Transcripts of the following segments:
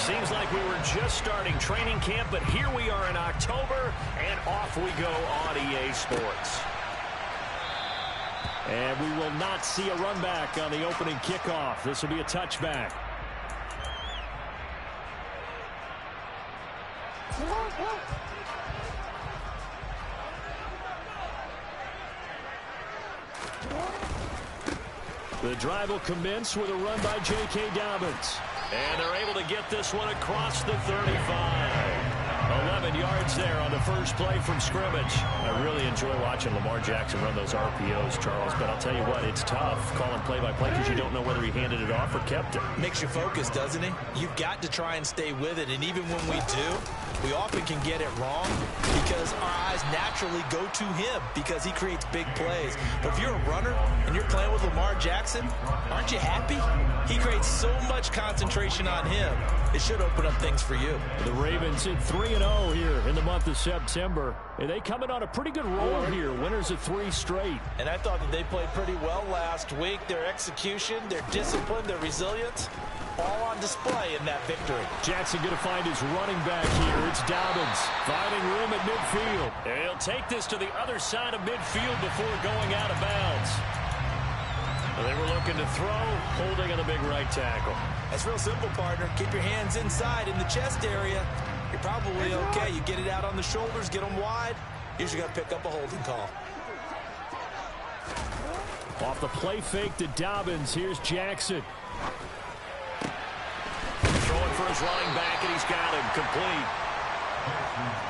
Seems like we were just starting training camp, but here we are in October, and off we go on EA Sports. And we will not see a run back on the opening kickoff. This will be a touchback. The drive will commence with a run by J.K. Dobbins. And they're able to get this one across the 35. 11 yards there on the first play from scrimmage. I really enjoy watching Lamar Jackson run those RPOs, Charles, but I'll tell you what, it's tough calling play-by-play because you don't know whether he handed it off or kept it. Makes you focus, doesn't it? You've got to try and stay with it, and even when we do, we often can get it wrong because our eyes naturally go to him because he creates big plays. But if you're a runner and you're playing with Lamar Jackson, aren't you happy? He creates so much concentration on him. It should open up things for you. The Ravens in 3-0 here in the month of September. And they coming on a pretty good roll here. Winners of 3 straight. And I thought that they played pretty well last week. Their execution, their discipline, their resilience, all on display in that victory. Jackson going to find his running back here. It's Dobbins finding room at midfield. And he'll take this to the other side of midfield before going out of bounds. They were looking to throw, holding on the big right tackle. That's real simple, partner. Keep your hands inside in the chest area. You're probably okay. You get it out on the shoulders, get them wide. Usually got to pick up a holding call. Off the play fake to Dobbins. Here's Jackson. Throwing for his running back, and he's got him complete.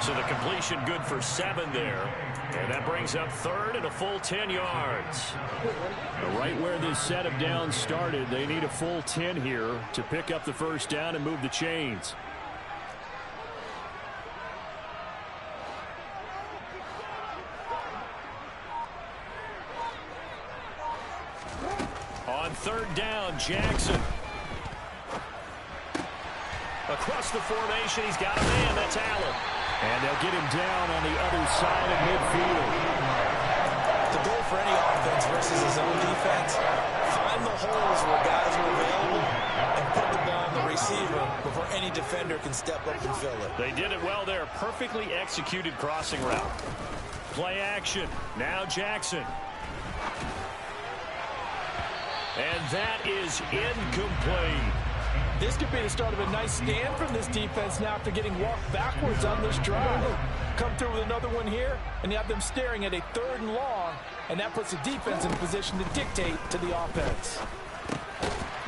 So the completion good for 7 there. And that brings up 3rd and a full 10 yards. Right where this set of downs started, they need a full 10 here to pick up the first down and move the chains. On 3rd down, Jackson. Across the formation, he's got a man. That's Allen. And they'll get him down on the other side of midfield. The goal for any offense versus his own defense, find the holes where guys are available and put the ball on the receiver before any defender can step up and fill it. They did it well there. Perfectly executed crossing route. Play action. Now Jackson. And that is incomplete. This could be the start of a nice stand from this defense now after getting walked backwards on this drive. Come through with another one here, and you have them staring at a 3rd and long, and that puts the defense in position to dictate to the offense.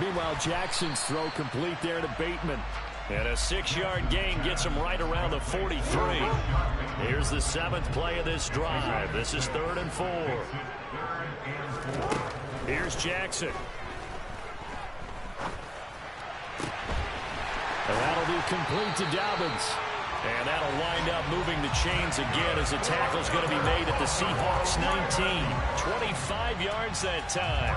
Meanwhile, Jackson's throw complete there to Bateman. And a 6-yard gain gets him right around the 43. Here's the 7th play of this drive. This is 3rd and 4. Here's Jackson. And that'll be complete to Dobbins. And that'll wind up moving the chains again as the tackle's going to be made at the Seahawks 19. 25 yards that time.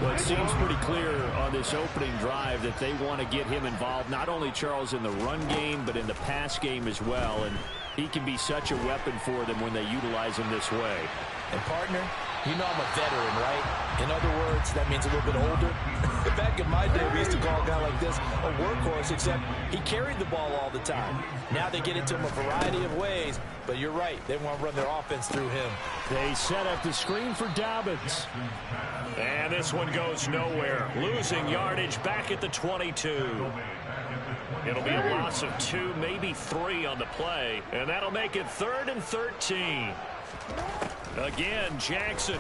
Well, it seems pretty clear on this opening drive that they want to get him involved, not only, Charles, in the run game, but in the pass game as well. And he can be such a weapon for them when they utilize him this way. And, partner, you know I'm a veteran, right? In other words, that means a little bit older. Back in my day, we used to call a guy like this a workhorse, except he carried the ball all the time. Now they get it to him a variety of ways, but you're right. They want to run their offense through him. They set up the screen for Dobbins. And this one goes nowhere. Losing yardage back at the 22. It'll be a loss of 2, maybe 3 on the play. And that'll make it 3rd and 13. Again, Jackson.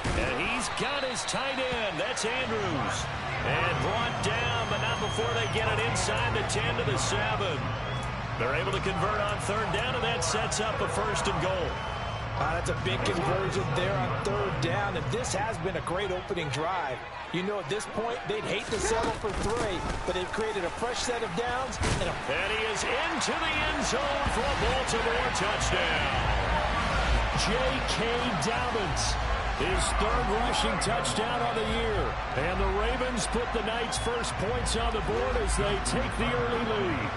And he's got his tight end. That's Andrews. And brought down, but not before they get it inside the 10 to the 7. They're able to convert on 3rd down, and that sets up a 1st and goal. That's a big conversion there on 3rd down, and this has been a great opening drive. You know, at this point, they'd hate to settle for 3, but they've created a fresh set of downs. And he is into the end zone for a Baltimore touchdown. J.K. Dobbins, his 3rd rushing touchdown on the year. And the Ravens put the Knights' first points on the board as they take the early lead.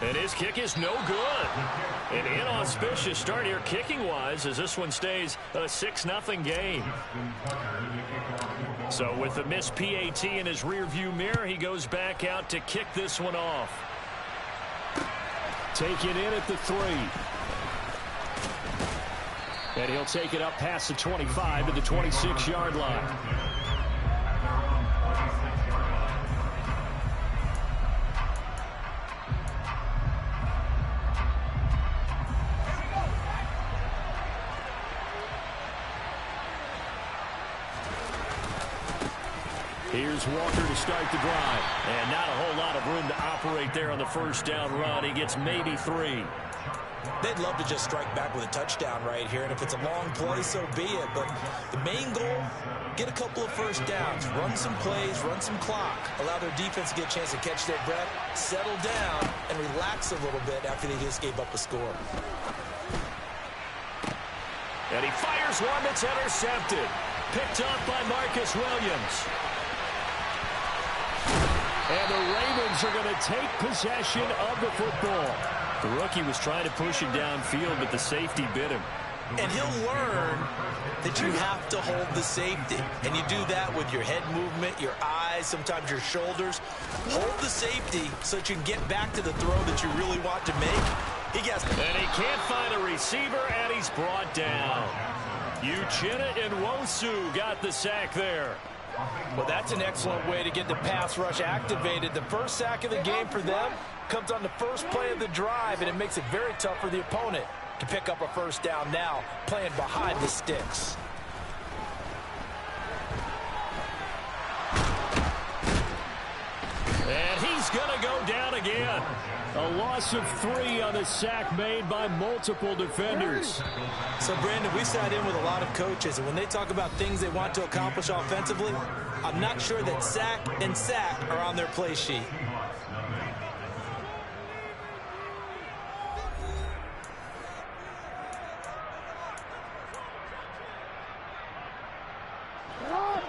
And his kick is no good. An inauspicious start here kicking-wise as this one stays a 6-0 game. So with the missed PAT in his rearview mirror, he goes back out to kick this one off. Take it in at the 3. And he'll take it up past the 25 to the 26-yard line. Here's Walker to start the drive. And not a whole lot of room to operate there on the first down run. He gets maybe 3. They'd love to just strike back with a touchdown right here, and if it's a long play, so be it. But the main goal, get a couple of first downs, run some plays, run some clock, allow their defense to get a chance to catch their breath, settle down, and relax a little bit after they just gave up a score. And he fires one that's intercepted. Picked up by Marcus Williams. And the Ravens are going to take possession of the football. The rookie was trying to push it downfield, but the safety bit him. And he'll learn that you have to hold the safety. And you do that with your head movement, your eyes, sometimes your shoulders. Hold the safety so that you can get back to the throw that you really want to make. And he can't find a receiver, and he's brought down. Uchenna Nwosu got the sack there. Well, that's an excellent way to get the pass rush activated. The first sack of the game for them comes on the first play of the drive, and it makes it very tough for the opponent to pick up a first down now, playing behind the sticks. And he's going to go down again. A loss of 3 on the sack made by multiple defenders. So, Brandon, we sat in with a lot of coaches, and when they talk about things they want to accomplish offensively, I'm not sure that sack and sack are on their play sheet.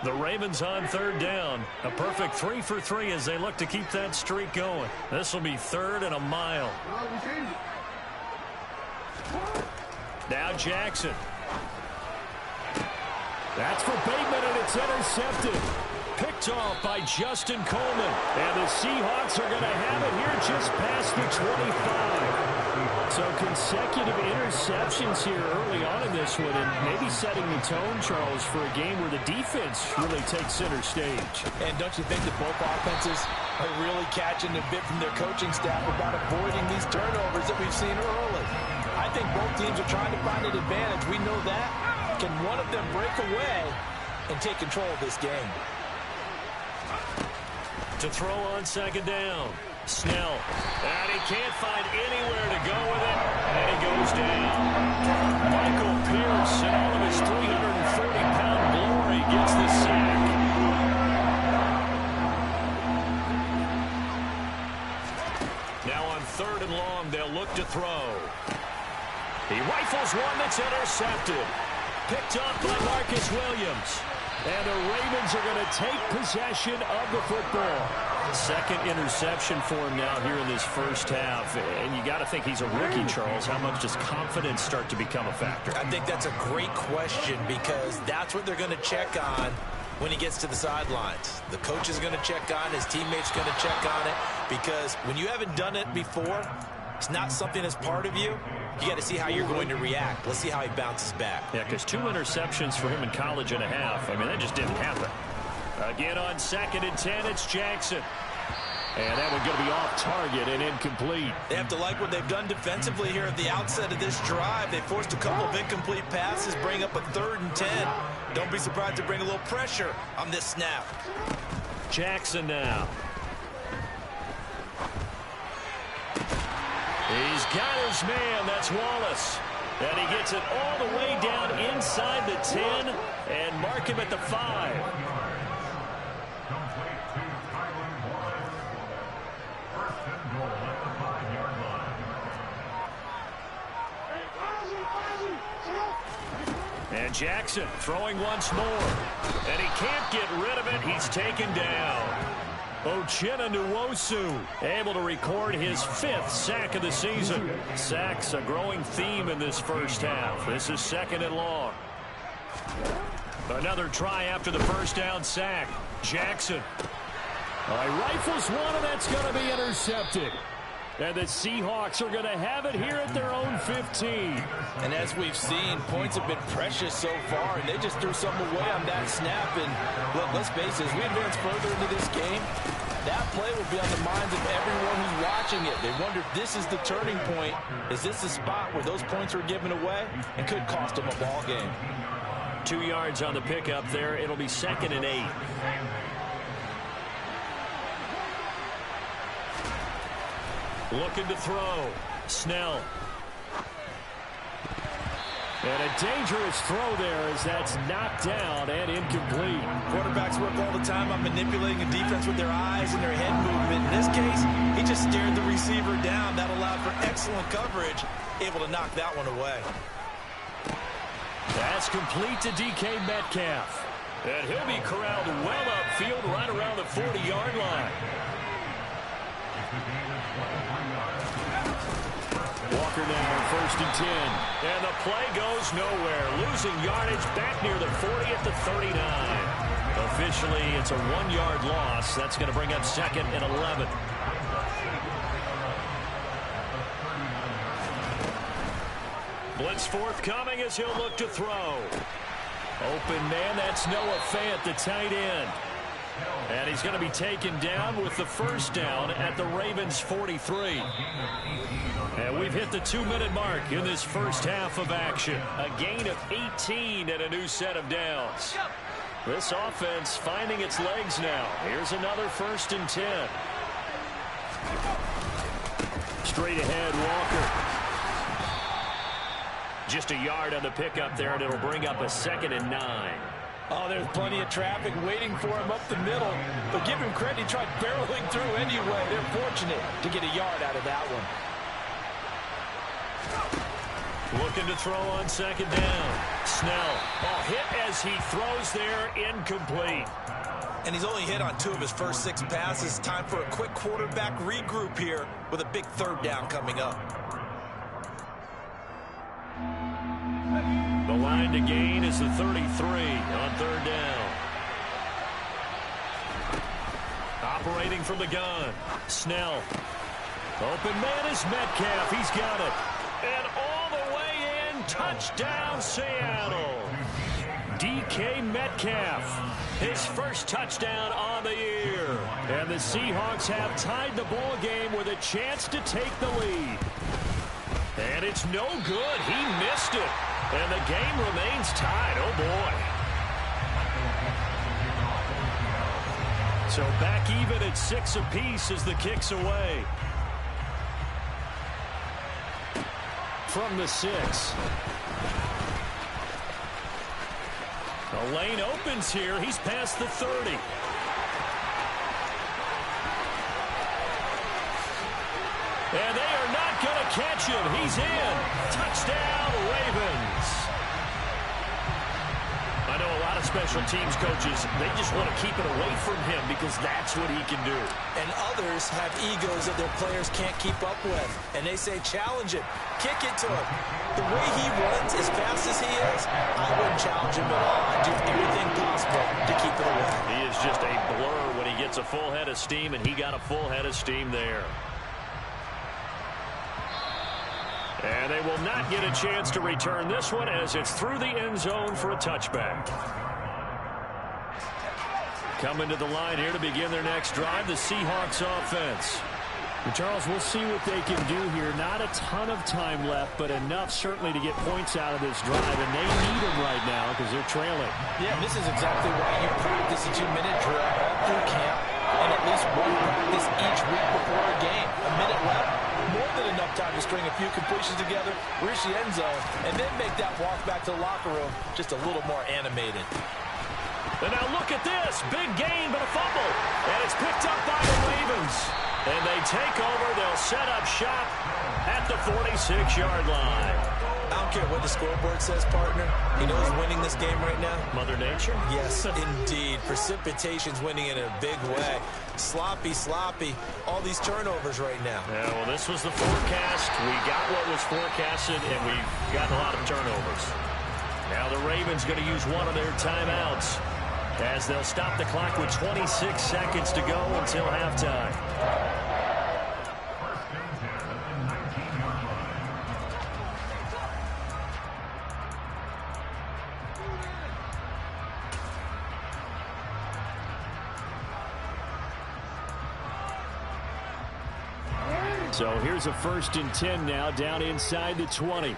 The Ravens on third down. A perfect 3 for 3 as they look to keep that streak going. This will be 3rd and a mile. Now Jackson. That's for Bateman, and it's intercepted. Picked off by Justin Coleman. And the Seahawks are going to have it here just past the 25. So consecutive interceptions here early on in this one, and maybe setting the tone, Charles, for a game where the defense really takes center stage. And don't you think that both offenses are really catching a bit from their coaching staff about avoiding these turnovers that we've seen early? I think both teams are trying to find an advantage. We know that. Can one of them break away and take control of this game? To throw on second down. Snell. And he can't find anywhere to go with it. And he goes down. Michael Pierce, in all of his 340-pound glory, gets the sack. Now on 3rd and long, they'll look to throw. He rifles one that's intercepted. Picked up by Marcus Williams. And the Ravens are going to take possession of the football. Second interception for him now here in this first half. And you got to think he's a rookie, Charles. How much does confidence start to become a factor? I think that's a great question because that's what they're going to check on when he gets to the sidelines. The coach is going to check on it. His teammates going to check on it because when you haven't done it before, it's not something that's part of you. You got to see how you're going to react. Let's see how he bounces back. Yeah, because 2 interceptions for him in college and a half. I mean, that just didn't happen. Again on 2nd and 10, it's Jackson. And that one's going to be off target and incomplete. They have to like what they've done defensively here at the outset of this drive. They forced a couple of incomplete passes, bring up a 3rd and 10. Don't be surprised to bring a little pressure on this snap. Jackson now. He's got his man. That's Wallace. And he gets it all the way down inside the 10 and mark him at the 5. And Jackson throwing once more. And he can't get rid of it. He's taken down. Uchenna Nwosu able to record his 5th sack of the season. Sacks a growing theme in this first half. This is 2nd and long. Another try after the first down sack. Jackson. Rifles one, and that's going to be intercepted. And the Seahawks are going to have it here at their own 15. And as we've seen, points have been precious so far, and they just threw some away on that snap. And look, let's face it, as we advance further into this game, that play will be on the minds of everyone who's watching it. They wonder if this is the turning point. Is this the spot where those points were given away and could cost them a ball game? 2 yards on the pickup there. It'll be 2nd and 8. Looking to throw. Snell. And a dangerous throw there as that's knocked down and incomplete. Quarterbacks work all the time on manipulating a defense with their eyes and their head movement. In this case, he just stared the receiver down. That allowed for excellent coverage, able to knock that one away. That's complete to DK Metcalf. And he'll be corralled well upfield right around the 40-yard line. Walker now, 1st and 10. And the play goes nowhere. Losing yardage back near the 40 at the 39. Officially, it's a 1-yard loss. That's going to bring up 2nd and 11. Blitz forthcoming as he'll look to throw. Open man, that's Noah Fant, the tight end. And he's going to be taken down with the first down at the Ravens' 43. And we've hit the 2-minute mark in this first half of action. A gain of 18 and a new set of downs. This offense finding its legs now. Here's another 1st and 10. Straight ahead, Walker. Just a yard on the pickup there, and it'll bring up a 2nd and 9. Oh, there's plenty of traffic waiting for him up the middle. But give him credit, he tried barreling through anyway. They're fortunate to get a yard out of that one. Looking to throw on 2nd down. Snell. Hit as he throws there, incomplete. And he's only hit on 2 of his first 6 passes. Time for a quick quarterback regroup here with a big 3rd down coming up. The line to gain is the 33 on 3rd down. Operating from the gun. Snell. Open man is Metcalf. He's got it. And all the way in. Touchdown, Seattle. DK Metcalf. His first touchdown on the year. And the Seahawks have tied the ball game with a chance to take the lead. And it's no good. He missed it. And the game remains tied. Oh, boy. So back even at 6 apiece as the kick's away. From the 6. The lane opens here. He's past the 30. And they are not going to catch him. He's in. Touchdown, Ravens. I know a lot of special teams coaches, they just want to keep it away from him because that's what he can do. And others have egos that their players can't keep up with. And they say, challenge it. Kick it to him. The way he runs as fast as he is, I wouldn't challenge him at all. I'd do everything possible to keep it away. He is just a blur when he gets a full head of steam, and he got a full head of steam there. And they will not get a chance to return this one as it's through the end zone for a touchback. Coming to the line here to begin their next drive, the Seahawks offense. Charles, we'll see what they can do here. Not a ton of time left, but enough certainly to get points out of this drive, and they need them right now because they're trailing. Yeah, this is exactly why you practice a 2-minute drill all through camp and at least one practice each week before a game. A minute left, more than enough time to string a few completions together, reach the end zone, and then make that walk back to the locker room just a little more animated. And now look at this. Big gain, but a fumble. And it's picked up by the Ravens. And they take over. They'll set up shop at the 46-yard line. I don't care what the scoreboard says, partner. You know who's winning this game right now? Mother Nature? Yes, indeed. Precipitation's winning in a big way. Sloppy, all these turnovers right now. Yeah, well, this was the forecast. We got what was forecasted, and we got a lot of turnovers. Now the Ravens going to use one of their timeouts as they'll stop the clock with 26 seconds to go until halftime. So here's a 1st and 10 now down inside the 20.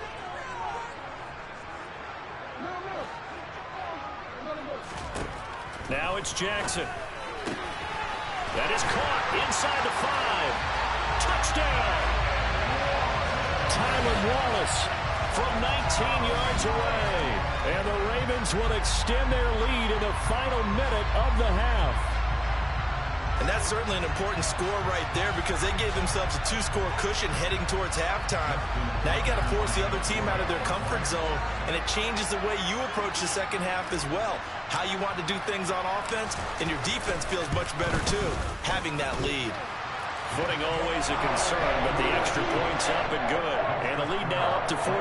Now it's Jackson. That is caught inside the 5. Touchdown! Tylan Wallace from 19 yards away. And the Ravens will extend their lead in the final minute of the half. And that's certainly an important score right there because they gave themselves a 2-score cushion heading towards halftime. Now you got to force the other team out of their comfort zone, and it changes the way you approach the second half as well. How you want to do things on offense, and your defense feels much better too, having that lead. Footing always a concern, but the extra point's up and good. And the lead now up to 14.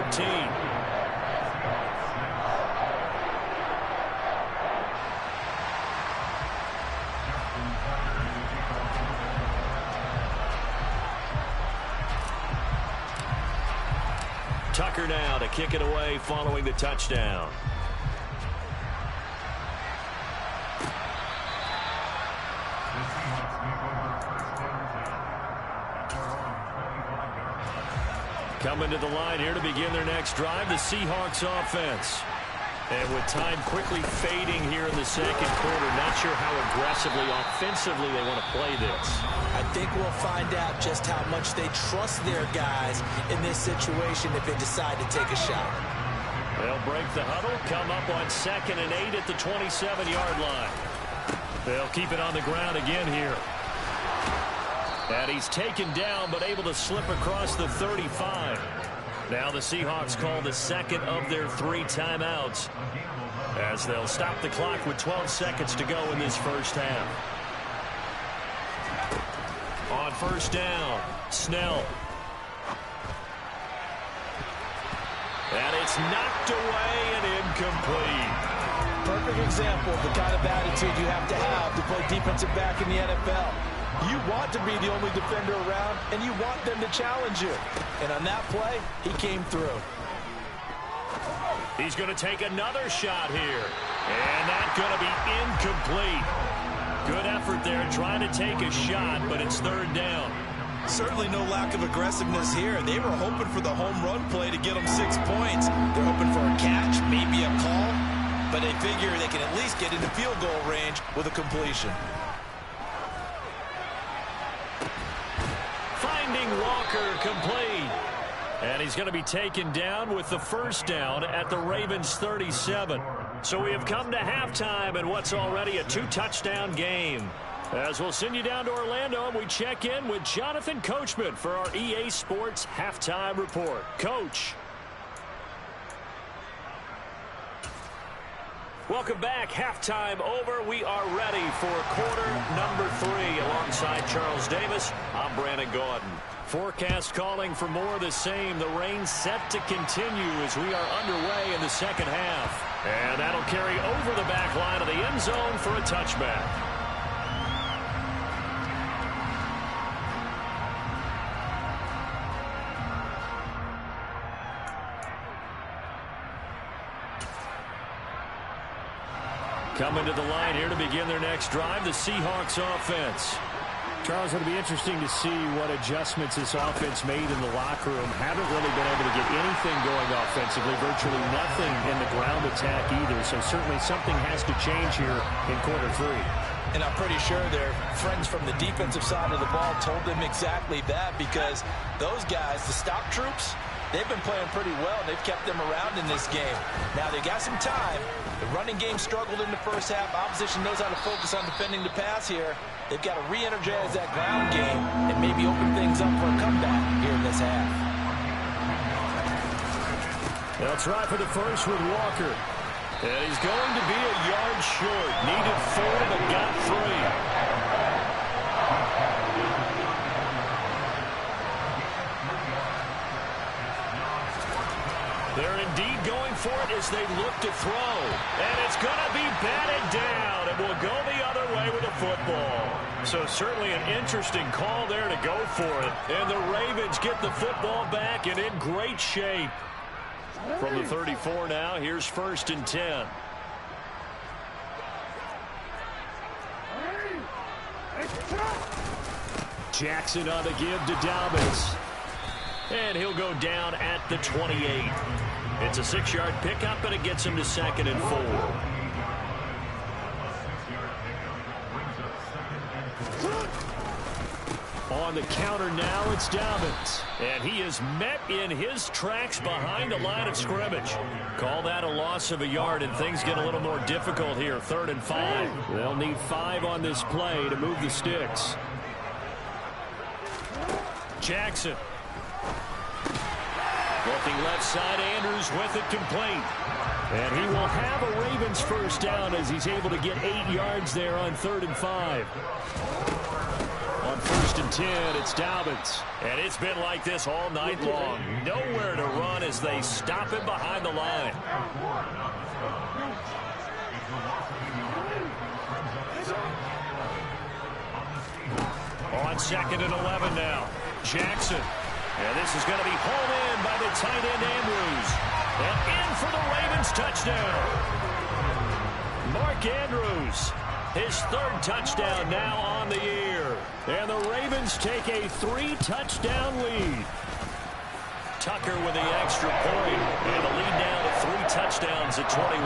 Tucker now to kick it away following the touchdown. Coming to the line here to begin their next drive, the Seahawks offense. And with time quickly fading here in the second quarter, not sure how aggressively, offensively they want to play this. I think we'll find out just how much they trust their guys in this situation if they decide to take a shot. They'll break the huddle, come up on 2nd and 8 at the 27-yard line. They'll keep it on the ground again here. And he's taken down, but able to slip across the 35. Now the Seahawks call the second of their 3 timeouts as they'll stop the clock with 12 seconds to go in this first half. On 1st down, Snell. And it's knocked away and incomplete. Perfect example of the kind of attitude you have to play defensive back in the NFL. You want to be the only defender around, and you want them to challenge you. And on that play, he came through. He's going to take another shot here. And that's going to be incomplete. Good effort there trying to take a shot, but it's 3rd down. Certainly no lack of aggressiveness here. They were hoping for the home run play to get them 6 points. They're hoping for a catch, maybe a call, but they figure they can at least get into field goal range with a completion. Walker complete. And he's going to be taken down with the 1st down at the Ravens 37. So we have come to halftime in what's already a 2-touchdown game. As we'll send you down to Orlando, we check in with Jonathan Coachman for our EA Sports Halftime Report. Coach. Welcome back. Halftime over. We are ready for quarter number 3 alongside Charles Davis. I'm Brandon Gaudin. Forecast calling for more of the same. The rain set to continue as we are underway in the second half. And that'll carry over the back line of the end zone for a touchback. Coming to the line here to begin their next drive, the Seahawks offense. Charles, it'll be interesting to see what adjustments this offense made in the locker room. Haven't really been able to get anything going offensively, virtually nothing in the ground attack either. So certainly something has to change here in quarter 3. And I'm pretty sure their friends from the defensive side of the ball told them exactly that, because those guys, the stop troops, they've been playing pretty well. They've kept them around in this game. Now they got some time. The running game struggled in the first half. Opposition knows how to focus on defending the pass here. They've got to re-energize that ground game and maybe open things up for a comeback here in this half. They'll try for the first with Walker. And he's going to be a yard short. Needed 4, but got 3. They're indeed going for it as they look to throw. And it's going to be batted down. It will go the other way with the football. So certainly an interesting call there to go for it. And the Ravens get the football back and in great shape. From the 34 now, here's 1st and 10. Jackson on the give to Dobbins. And he'll go down at the 28. It's a 6-yard pickup, and it gets him to 2nd and 4. On the counter now, it's Dobbins. And he is met in his tracks behind the line of scrimmage. Call that a loss of a yard, and things get a little more difficult here. 3rd and 5. They'll need 5 on this play to move the sticks. Jackson. Looking left side, Andrews with it complete. And he will have a Ravens first down as he's able to get 8 yards there on 3rd and 5. On 1st and 10, it's Dobbins. And it's been like this all night long. Nowhere to run as they stop him behind the line. On 2nd and 11 now. Jackson. And this is going to be hauled in by the tight end Andrews. And in for the Ravens touchdown. Mark Andrews, his 3rd touchdown now on the year. And the Ravens take a 3-touchdown lead. Tucker with the extra point. And the lead now to 3 touchdowns at 21.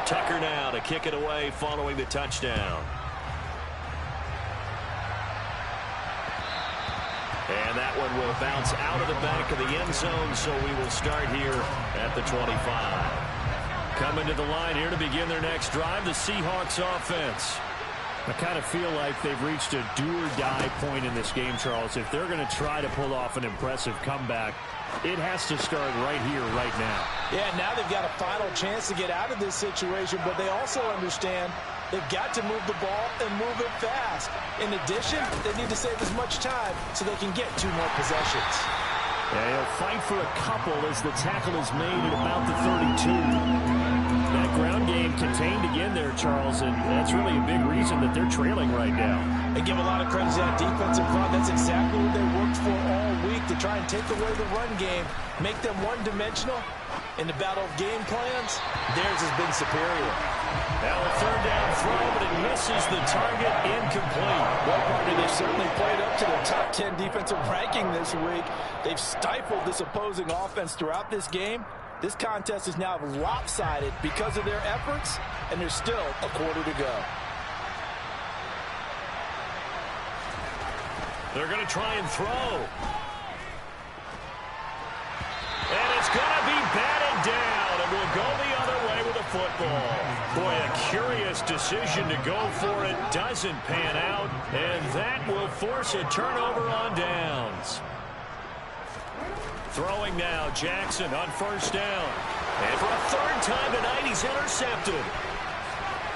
Tucker now to kick it away following the touchdown. And that one will bounce out of the back of the end zone, so we will start here at the 25. Coming to the line here to begin their next drive, the Seahawks offense. I kind of feel like they've reached a do-or-die point in this game, Charles. If they're going to try to pull off an impressive comeback, it has to start right here, right now. Yeah, now they've got a final chance to get out of this situation, but they also understand they've got to move the ball and move it fast. In addition, they need to save as much time so they can get 2 more possessions. Yeah, he'll fight for a couple as the tackle is made at about the 32. That ground game contained again there, Charles, and that's really a big reason that they're trailing right now. They give a lot of credit to that defensive front. That's exactly what they worked for all week, to try and take away the run game, make them one-dimensional. In the battle of game plans, theirs has been superior. Now a 3rd down throw, but it misses the target, incomplete. Well, partner, they've certainly played up to their top 10 defensive ranking this week. They've stifled this opposing offense throughout this game. This contest is now lopsided because of their efforts, and there's still a quarter to go. They're going to try and throw. And it's going to be batted down, and will go the other way with the football. Boy, a curious decision to go for it. Doesn't pan out, and that will force a turnover on downs. Throwing now, Jackson on 1st down. And for a 3rd time tonight, he's intercepted.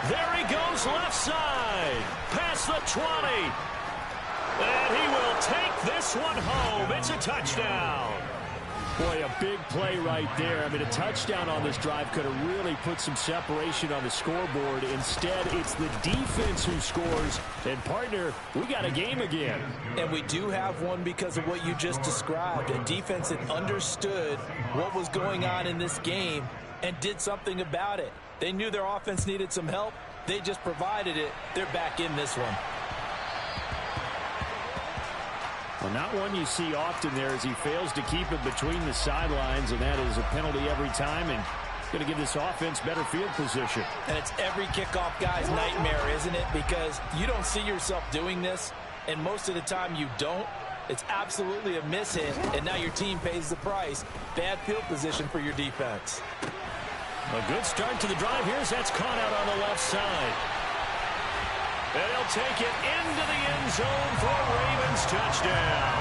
There he goes left side. Past the 20. And he will take this one home. It's a touchdown. Boy, a big play right there. I mean, a touchdown on this drive could have really put some separation on the scoreboard. Instead, it's the defense who scores. And, partner, we got a game again. And we do have one because of what you just described. A defense that understood what was going on in this game and did something about it. They knew their offense needed some help. They just provided it. They're back in this one. Well, not one you see often there as he fails to keep it between the sidelines, and that is a penalty every time, and going to give this offense better field position. And it's every kickoff guy's nightmare, isn't it? Because you don't see yourself doing this, and most of the time you don't. It's absolutely a mishit, and now your team pays the price. Bad field position for your defense. A good start to the drive. Here's that's caught out on the left side. And he'll take it into the end zone for a Ravens touchdown.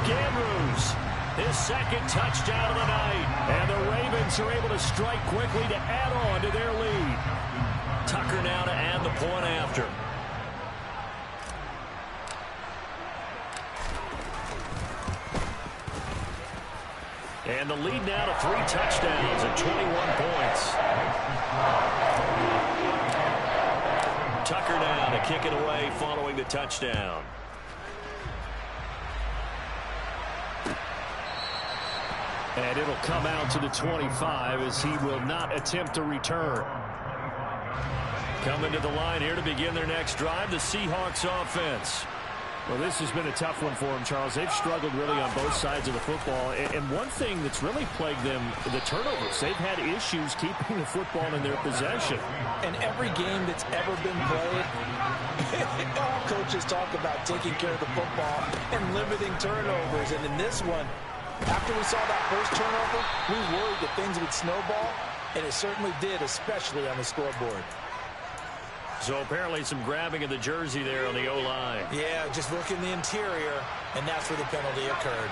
Andrews, his second touchdown of the night. And the Ravens are able to strike quickly to add on to their lead. Tucker now to add the point after. And the lead now to 3 touchdowns and 21 points. Tucker now to kick it away following the touchdown. And it'll come out to the 25 as he will not attempt to return. Coming to the line here to begin their next drive, the Seahawks offense. Well, this has been a tough one for them, Charles. They've struggled really on both sides of the football. And one thing that's really plagued them, the turnovers. They've had issues keeping the football in their possession. And every game that's ever been played, all coaches talk about taking care of the football and limiting turnovers. And in this one, after we saw that first turnover, we worried that things would snowball, and it certainly did, especially on the scoreboard. So apparently some grabbing of the jersey there on the O-line. Yeah, just look in the interior, and that's where the penalty occurred.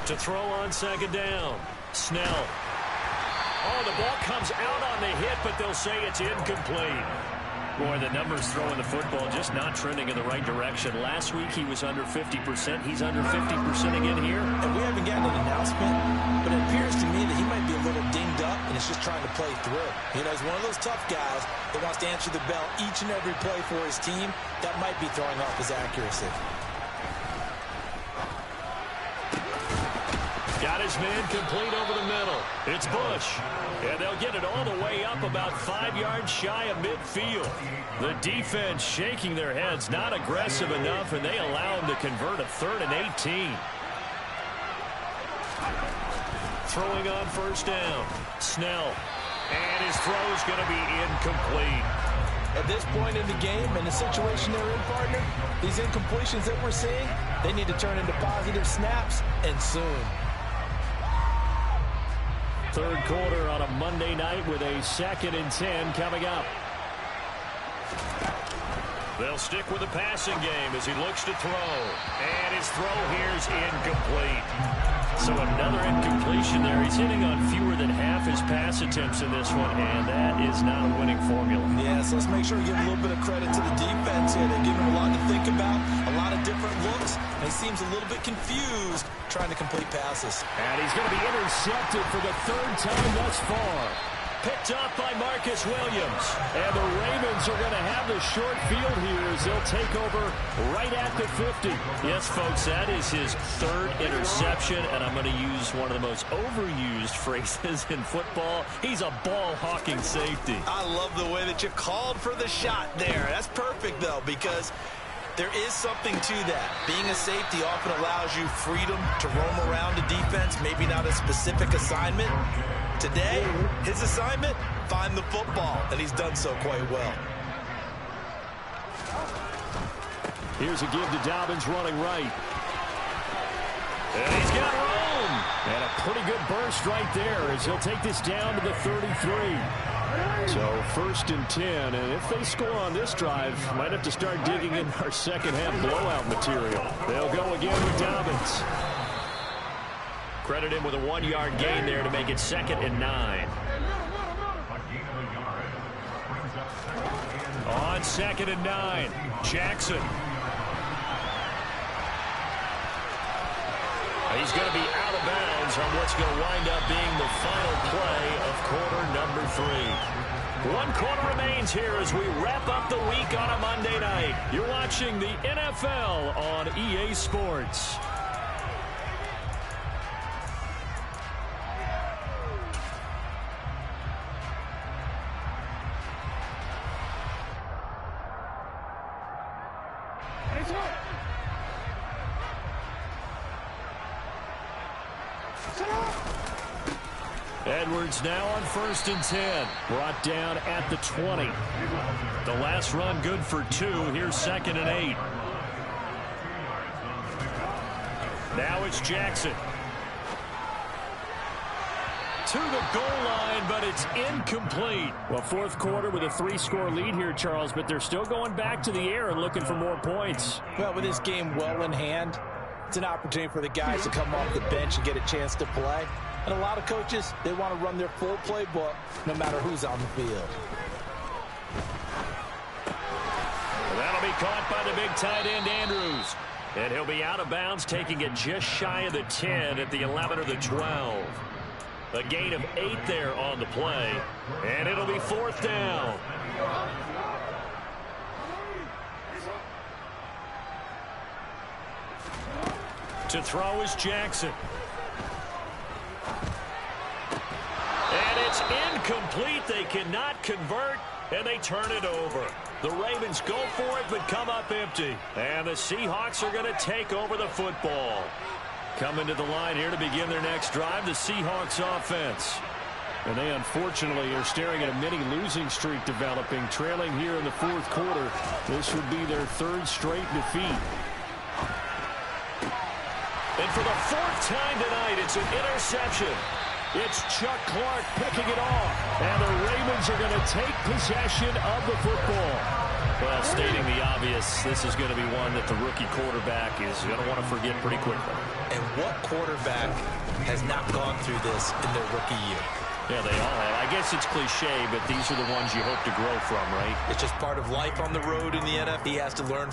To throw on second down, Snell. Oh, the ball comes out on the hit, but they'll say it's incomplete. Boy, the numbers throwing the football just not trending in the right direction. Last week he was under 50%. He's under 50% again here. And we haven't gotten an announcement, but it appears to me that he might be a little dinged up and is just trying to play through. You know, he's one of those tough guys that wants to answer the bell each and every play for his team. That might be throwing off his accuracy. Got his man complete over the middle. It's Bush. And they'll get it all the way up about 5 yards shy of midfield. The defense shaking their heads, not aggressive enough, and they allow him to convert a 3rd and 18. Throwing on first down. Snell. And his throw is going to be incomplete. At this point in the game and the situation they're in, partner, these incompletions that we're seeing, they need to turn into positive snaps, and soon. Third quarter on a Monday night with a 2nd and 10 coming up. They'll stick with the passing game as he looks to throw. And his throw here is incomplete. So another incompletion there. He's hitting on fewer than half his pass attempts in this one, and that is not a winning formula. Yeah, so let's make sure we give a little bit of credit to the defense here. They're giving him a lot to think about, a lot of different looks, and he seems a little bit confused trying to complete passes. And he's going to be intercepted for the 3rd time thus far. Picked up by Marcus Williams. And the Ravens are going to have the short field here as they'll take over right at the 50. Yes, folks, that is his 3rd interception, and I'm going to use one of the most overused phrases in football. He's a ball-hawking safety. I love the way that you called for the shot there. That's perfect, though, because there is something to that. Being a safety often allows you freedom to roam around the defense, maybe not a specific assignment. Today, his assignment, find the football, and he's done so quite well. Here's a give to Dobbins running right. And he's got room. And a pretty good burst right there as he'll take this down to the 33. So 1st and 10, and if they score on this drive, might have to start digging in our second half blowout material. They'll go again with Dobbins. Credit him with a 1-yard gain there to make it 2nd and 9. On 2nd and 9, Jackson. He's going to be out of bounds on what's going to wind up being the final play of quarter number 3. 1 quarter remains here as we wrap up the week on a Monday night. You're watching the NFL on EA Sports. Edwards now on 1st and 10. Brought down at the 20. The last run good for 2. Here's 2nd and 8. Now it's Jackson. To the goal line, but it's incomplete. Well, 4th quarter with a 3-score lead here, Charles, but they're still going back to the air and looking for more points. Well, with this game well in hand, It's an opportunity for the guys to come off the bench and get a chance to play. And a lot of coaches, they want to run their full playbook no matter who's on the field. That'll be caught by the big tight end, Andrews. And he'll be out of bounds, taking it just shy of the 10 at the 11 or the 12. A gain of 8 there on the play. And it'll be 4th down. To throw is Jackson. And it's incomplete. They cannot convert, and they turn it over. The Ravens go for it, but come up empty. And the Seahawks are going to take over the football. Coming to the line here to begin their next drive, the Seahawks offense. And they unfortunately are staring at a mini losing streak developing, trailing here in the 4th quarter. This would be their 3rd straight defeat. And for the 4th time tonight, it's an interception. It's Chuck Clark picking it off. And the Ravens are going to take possession of the football. Well, stating the obvious, this is going to be one that the rookie quarterback is going to want to forget pretty quickly. And what quarterback has not gone through this in their rookie year? Yeah, they all have. I guess it's cliche, but these are the ones you hope to grow from, right? It's just part of life on the road in the NFL. He has to learn